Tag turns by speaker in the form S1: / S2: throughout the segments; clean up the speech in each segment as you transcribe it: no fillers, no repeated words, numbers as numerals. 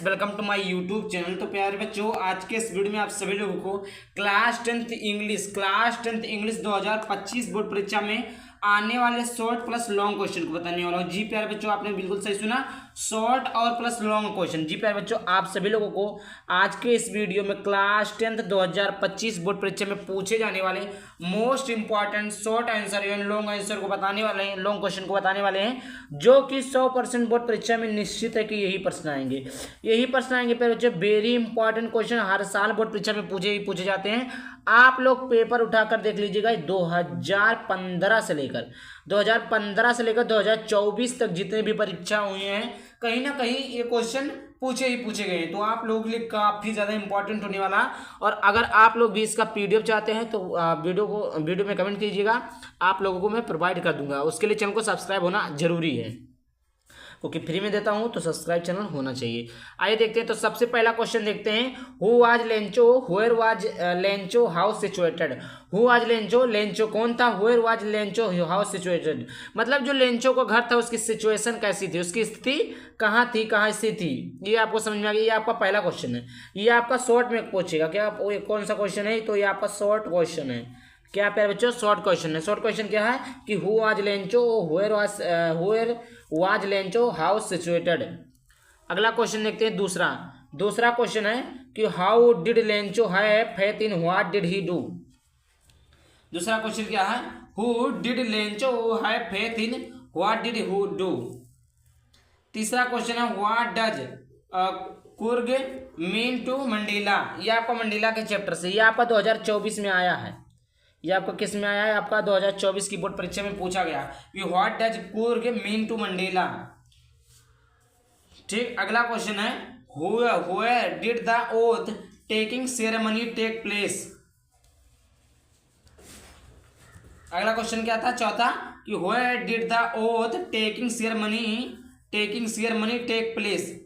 S1: Friends, welcome to my YouTube channel. तो प्यारे बच्चों, आज के इस वीडियो में आप सभी लोगों को क्लास टेंथ इंग्लिश 2025 बोर्ड परीक्षा में आने वाले शॉर्ट प्लस लॉन्ग क्वेश्चन को बताने वाला हूँ। जी प्यारे बच्चों, आपने बिल्कुल सही सुना, शॉर्ट और प्लस लॉन्ग क्वेश्चन। जी प्यारे बच्चों, आप सभी लोगों को आज के इस वीडियो में क्लास टेंथ 2025 बोर्ड परीक्षा में पूछे जाने वाले मोस्ट इंपॉर्टेंट शॉर्ट आंसर एवं लॉन्ग आंसर को बताने वाले हैं, लॉन्ग क्वेश्चन को बताने वाले हैं, जो कि 100% बोर्ड परीक्षा में निश्चित है कि यही प्रश्न आएंगे। प्यारे बच्चों, वेरी इंपॉर्टेंट क्वेश्चन हर साल बोर्ड परीक्षा में पूछे जाते हैं। आप लोग पेपर उठाकर देख लीजिएगा। 2015 से लेकर 2024 तक जितने भी परीक्षा हुई हैं, कहीं ना कहीं ये क्वेश्चन पूछे गए हैं। तो आप लोगों के लिए काफ़ी ज़्यादा इंपॉर्टेंट होने वाला। और अगर आप लोग भी इसका पीडीएफ चाहते हैं तो वीडियो में कमेंट कीजिएगा, आप लोगों को मैं प्रोवाइड कर दूंगा। उसके लिए चैनल को सब्सक्राइब होना जरूरी है, क्योंकि फ्री में देता हूं तो सब्सक्राइब चैनल होना चाहिए। आइए देखते हैं। तो सबसे पहला क्वेश्चन देखते हैं। Who was Lencho, where was Lencho, how situated. Who was Lencho, Lencho कौन था, where was Lencho, how situated. मतलब जो लेंचो का घर था उसकी सिचुएशन कैसी थी, उसकी स्थिति कहाँ थी, कहाँ स्थित थी। ये आपको समझ में आ गया। ये आपका पहला क्वेश्चन है। ये आपका शॉर्ट में पूछेगा। क्या कौन सा क्वेश्चन है? तो ये आपका शॉर्ट क्वेश्चन है। क्या प्यारे बच्चों, शॉर्ट क्वेश्चन है। शॉर्ट क्वेश्चन क्या है कि who was Lencho, where was Lencho, how situated. अगला क्वेश्चन देखते हैं। दूसरा क्वेश्चन है कि how did Lencho have faith in what did he do. दूसरा क्वेश्चन क्या है? Who did Lencho have faith in what did who do. तीसरा क्वेश्चन है what does Coorg mean to Mandela. ये आपका मंडेला के चैप्टर से, ये आपका 2024 में आया है। ये आपका किस में आया है? आपका 2024 की बोर्ड परीक्षा में पूछा गया कि what does Coorg mean to Mandela. ठीक। अगला क्वेश्चन है where did the oath taking ceremony take place. अगला क्वेश्चन क्या था? चौथा कि where did the oath taking ceremony take place.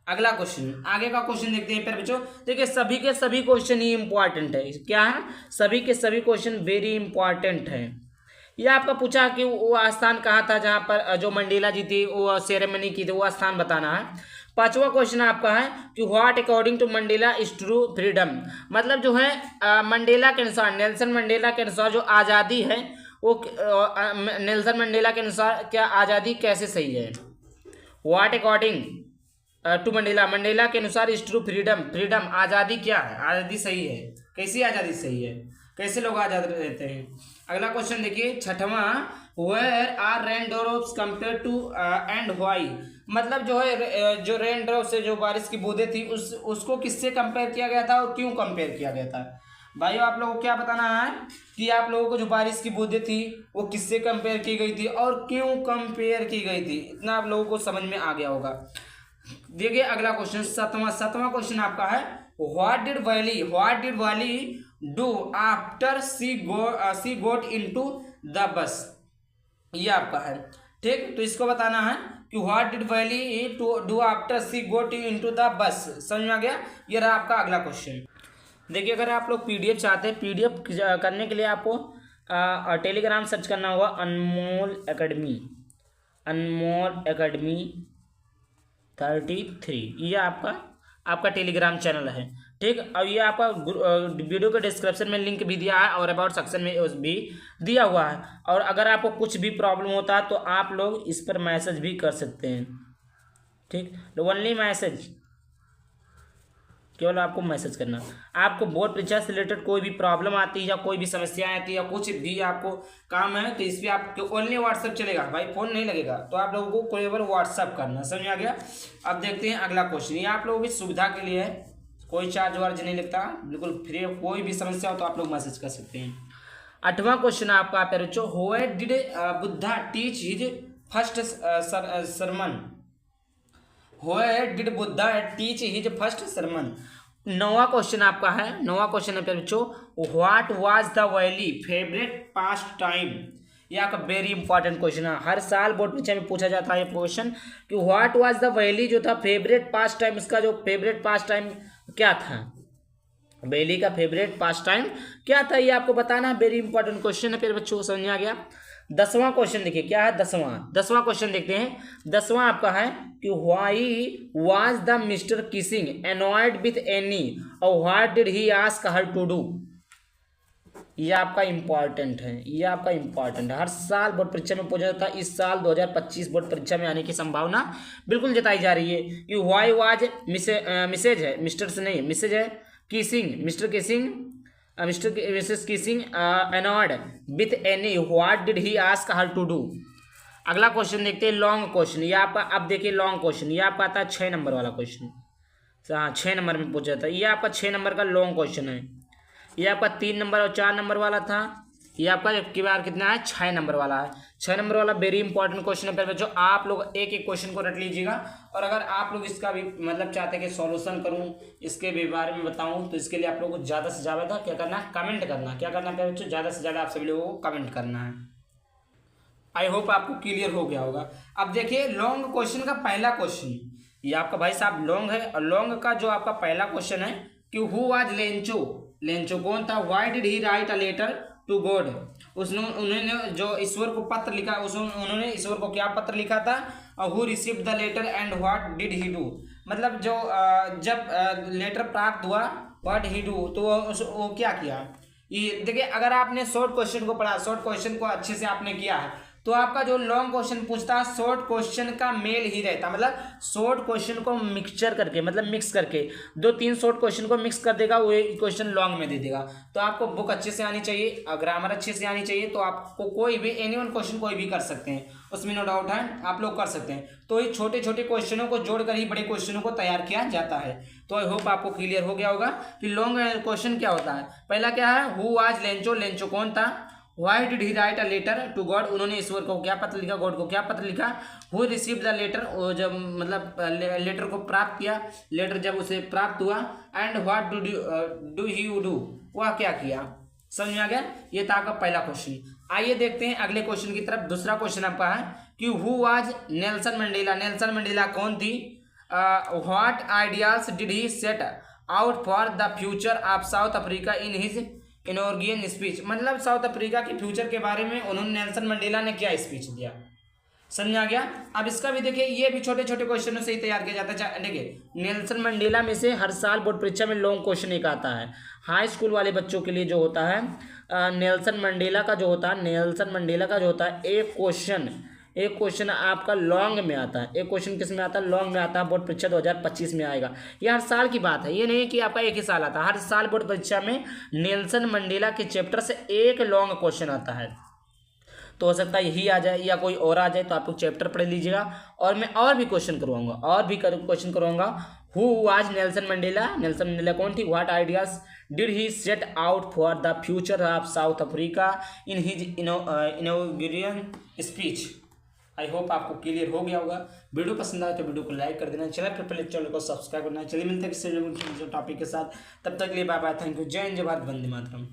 S1: अगला क्वेश्चन, आगे का क्वेश्चन देखते हैं प्यारे बच्चों। देखिए, सभी के सभी क्वेश्चन ही इंपॉर्टेंट है। क्या है? सभी के सभी क्वेश्चन वेरी इंपॉर्टेंट है। यह आपका पूछा कि वो स्थान कहाँ था जहाँ पर जो मंडेला जी थी वो सेरेमनी की थी, वो स्थान बताना है। पांचवा क्वेश्चन आपका है कि what according to Mandela is true freedom. मतलब जो है मंडेला के अनुसार, नेल्सन मंडेला के अनुसार जो आज़ादी है वो नेल्सन मंडेला के अनुसार क्या आज़ादी कैसे सही है। व्हाट अकॉर्डिंग टू मंडेला के अनुसार इज ट्रू फ्रीडम आज़ादी क्या है, आज़ादी सही है। कैसी आज़ादी सही है, कैसे लोग आज़ाद रहते हैं। अगला क्वेश्चन देखिए, छठवां, where are rain drops compare to and why. मतलब जो है जो रेन ड्रॉप से जो बारिश की बूंदें थी उसको किससे कंपेयर किया गया था और क्यों कंपेयर किया गया था। भाइयों, आप लोगों को क्या बताना है कि आप लोगों को जो बारिश की बूंदें थी वो किससे कंपेयर की गई थी और क्यों कंपेयर की गई थी। इतना आप लोगों को समझ में आ गया होगा। देखिए अगला क्वेश्चन, सातवां क्वेश्चन आपका है what did Valli do after she got into the bus. ये आपका है। ठीक। तो इसको बताना है कि what did Valli do after she got into the bus. समझ में आ गया। ये रहा आपका अगला क्वेश्चन। देखिए, अगर आप लोग पीडीएफ चाहते हैं, पीडीएफ करने के लिए आपको टेलीग्राम सर्च करना होगा, अनमोल एकेडमी 33। ये आपका टेलीग्राम चैनल है। ठीक। और ये आपका वीडियो के डिस्क्रिप्शन में लिंक भी दिया है और अबाउट सेक्शन में भी दिया हुआ है। और अगर आपको कुछ भी प्रॉब्लम होता है तो आप लोग इस पर मैसेज भी कर सकते हैं। ठीक। ओनली मैसेज, केवल आपको मैसेज करना। आपको बोर्ड परीक्षा से रिलेटेड कोई भी प्रॉब्लम आती है या कोई भी समस्या आती है या कुछ भी आपको काम है तो इस पर आपको ओनली व्हाट्सएप चलेगा भाई, फोन नहीं लगेगा। तो आप लोगों को केवल व्हाट्सएप करना। समझ आ गया। अब देखते हैं अगला क्वेश्चन। ये आप लोगों की सुविधा के लिए है, कोई चार्ज वार्ज नहीं लगता, बिल्कुल फ्री। कोई भी समस्या हो तो आप लोग मैसेज कर सकते हैं। आठवां क्वेश्चन आपका प्यारे बच्चों, where did Buddha teach his first sermon. Where did Buddha teach his first sermon. नौवां क्वेश्चन आपका है। प्यारे बच्चों, what was the Valli favourite pastime. यह आपका वेरी इंपॉर्टेंट क्वेश्चन है। हर साल बोर्ड परीक्षा में पूछा जाता है ये क्वेश्चन कि व्हाट वाज द वैली जो था फेवरेट पास्ट टाइम, इसका जो फेवरेट पास्ट टाइम क्या था, वैली का फेवरेट पास्ट टाइम क्या था, ये आपको बताना। वेरी इंपॉर्टेंट क्वेश्चन है प्यारे बच्चों, समझ में आ गया। 10वां क्वेश्चन देखिए क्या है, 10वां क्वेश्चन देखते हैं। 10वां आपका है कि why was the mister kissing annoyed with any और what did he ask her to do. ये आपका इंपॉर्टेंट है, ये आपका इंपॉर्टेंट है, हर साल बोर्ड परीक्षा में पूछा जाता है। इस साल 2025 बोर्ड परीक्षा में आने की संभावना बिल्कुल जताई जा रही है कि व्हाई वाज मिसेज है, मिस्टर से नहीं मिसेज है, Keesing Mr Keesing Mrs Keesing annoyed with Anne what did he ask her to do. अगला क्वेश्चन देखते हैं, लॉन्ग क्वेश्चन। ये आपका अब देखिए लॉन्ग क्वेश्चन, ये आपका आता है 6 नंबर वाला क्वेश्चन। हाँ 6 नंबर में पूछा जाता है। ये आपका 6 नंबर का लॉन्ग क्वेश्चन है। ये आपका 3 नंबर और 4 नंबर वाला था। ये आपका की बार कितना है, 6 नंबर वाला है। 6 नंबर वाला वेरी इंपॉर्टेंट क्वेश्चन है। पहले जो आप लोग एक एक क्वेश्चन को रट लीजिएगा, और अगर आप लोग इसका भी मतलब चाहते हैं कि सॉल्यूशन करूं, इसके भी बारे में बताऊं, तो इसके लिए आप लोगों को ज़्यादा से ज़्यादा क्या करना है, कमेंट करना। क्या करना है बच्चों, ज़्यादा से ज़्यादा आप सभी लोगों को कमेंट करना है। आई होप आपको क्लियर हो गया होगा। अब देखिए लॉन्ग क्वेश्चन का पहला क्वेश्चन, ये आपका भाई साहब लॉन्ग है, और लॉन्ग का जो आपका पहला क्वेश्चन है कि हु वाज लेंचो, लेंचो कौन था, why did he write a letter to God, उन्होंने जो ईश्वर को पत्र लिखा, उन्होंने ईश्वर को क्या पत्र लिखा था, और who received the letter and what did he do, मतलब जो जब लेटर प्राप्त हुआ व्हाट ही डू, तो वो क्या किया। ये देखिए अगर आपने शॉर्ट क्वेश्चन को पढ़ा, शॉर्ट क्वेश्चन को अच्छे से आपने किया है, तो आपका जो लॉन्ग क्वेश्चन पूछता है शॉर्ट क्वेश्चन का मेल ही रहता, मतलब शॉर्ट क्वेश्चन को मिक्सचर करके, मतलब मिक्स करके 2-3 शॉर्ट क्वेश्चन को मिक्स कर देगा, वो क्वेश्चन लॉन्ग में दे देगा। तो आपको बुक अच्छे से आनी चाहिए, ग्रामर अच्छे से आनी चाहिए, तो आपको कोई भी एनीवन क्वेश्चन कोई भी कर सकते हैं, उसमें नो डाउट है, आप लोग कर सकते हैं। तो ये छोटे छोटे क्वेश्चनों को जोड़कर ही बड़े क्वेश्चनों को तैयार किया जाता है। तो आई होप आपको क्लियर हो गया होगा कि लॉन्ग क्वेश्चन क्या होता है। पहला क्या है, हु वाज लेंचो, लेंचो कौन था, why did he write a letter to God, उन्होंने ईश्वर को क्या पत्र लिखा, गॉड को क्या पत्र लिखा, हु रिसीव्ड द लेटर, जब मतलब लेटर को प्राप्त किया, लेटर जब उसे प्राप्त हुआ, and what do he do, वह क्या किया। समझ में आ गया, ये था आपका पहला क्वेश्चन। आइए देखते हैं अगले क्वेश्चन की तरफ। दूसरा क्वेश्चन आपका है कि who was Nelson Mandela, Nelson Mandela कौन थी, what ideas did he set out for the future of south Africa in his inauguration speech, मतलब साउथ अफ्रीका के फ्यूचर के बारे में उन्होंने नेल्सन मंडेला ने क्या स्पीच दिया। समझ आ गया। अब इसका भी देखिए, ये भी छोटे छोटे क्वेश्चनों से ही तैयार किया जाता है। देखिए नेल्सन मंडेला में से हर साल बोर्ड परीक्षा में लॉन्ग क्वेश्चन एक आता है। हाई स्कूल वाले बच्चों के लिए जो होता है नेल्सन मंडेला का जो होता है, नेल्सन मंडेला का जो होता है एक क्वेश्चन आपका लॉन्ग में आता है। एक क्वेश्चन किस में आता है, लॉन्ग में आता है। बोर्ड परीक्षा 2025 में आएगा। ये हर साल की बात है, ये नहीं कि आपका एक ही साल आता है। हर साल बोर्ड परीक्षा में नेल्सन मंडेला के चैप्टर से एक लॉन्ग क्वेश्चन आता है। तो हो सकता है यही आ जाए या कोई और आ जाए, तो आप लोग चैप्टर पढ़ लीजिएगा। और मैं और भी क्वेश्चन करवाऊंगा, और भी क्वेश्चन करवाऊंगा। Who was Nelson Mandela, Nelson Mandela कौन थी, what ideas did he set out for the future of south Africa in his inauguration speech. I hope आपको क्लियर हो गया होगा। वीडियो पसंद आए तो वीडियो को लाइक कर देना, चैनल पर पहले चैनल को सब्सक्राइब करना। चलिए मिलते हैं किसी टॉपिक के साथ, तब तक के लिए बाय बाय, थैंक यू, जय हिंद, जय भारत, वंदे मातरम।